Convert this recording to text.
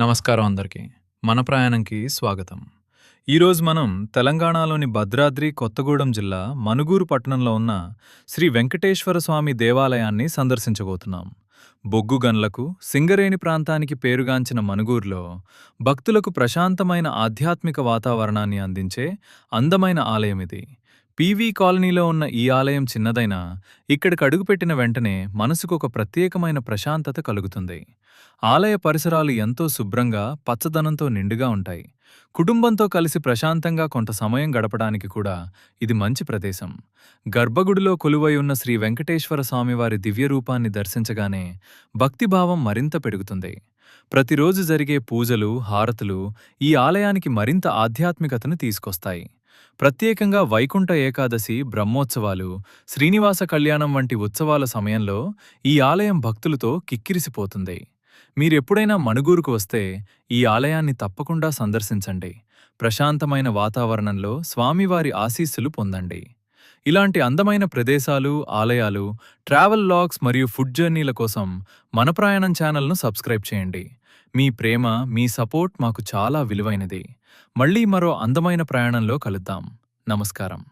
నమస్కారం అందరికీ. మన ప్రయాణంకి స్వాగతం. ఈరోజు మనం తెలంగాణలోని భద్రాద్రి కొత్తగూడెం జిల్లా మనుగూరు పట్టణంలో ఉన్న శ్రీ వెంకటేశ్వర స్వామి దేవాలయాన్ని సందర్శించబోతున్నాం. బొగ్గు గన్లకు, సింగరేణి ప్రాంతానికి పేరుగాంచిన మనుగూరులో భక్తులకు ప్రశాంతమైన ఆధ్యాత్మిక వాతావరణాన్ని అందించే అందమైన ఆలయం ఇది. పీవీ కాలనీలో ఉన్న ఈ ఆలయం చిన్నదైనా ఇక్కడికి అడుగుపెట్టిన వెంటనే మనసుకు ఒక ప్రత్యేకమైన ప్రశాంతత కలుగుతుంది. ఆలయ పరిసరాలు ఎంతో శుభ్రంగా, పచ్చదనంతో నిండుగా ఉంటాయి. కుటుంబంతో కలిసి ప్రశాంతంగా కొంత సమయం గడపడానికి కూడా ఇది మంచి ప్రదేశం. గర్భగుడిలో కొలువై ఉన్న శ్రీ వెంకటేశ్వర స్వామివారి దివ్యరూపాన్ని దర్శించగానే భక్తిభావం మరింత పెరుగుతుంది. ప్రతిరోజు జరిగే పూజలు, హారతులు ఈ ఆలయానికి మరింత ఆధ్యాత్మికతను తీసుకొస్తాయి. ప్రత్యేకంగా వైకుంఠ ఏకాదశి, బ్రహ్మోత్సవాలు, శ్రీనివాస కళ్యాణం వంటి ఉత్సవాల సమయంలో ఈ ఆలయం భక్తులతో కిక్కిరిసిపోతుంది. మీరెప్పుడైనా మణుగూరుకు వస్తే ఈ ఆలయాన్ని తప్పకుండా సందర్శించండి. ప్రశాంతమైన వాతావరణంలో స్వామివారి ఆశీస్సులు పొందండి. ఇలాంటి అందమైన ప్రదేశాలు, ఆలయాలు, ట్రావెల్ లాగ్స్ మరియు ఫుడ్ జర్నీల కోసం మన ప్రయాణం ఛానల్ను సబ్స్క్రైబ్ చేయండి. మీ ప్రేమ, మీ సపోర్ట్ మాకు చాలా విలువైనది. మళ్ళీ మరో అందమైన ప్రయాణంలో కలుద్దాం. నమస్కారం.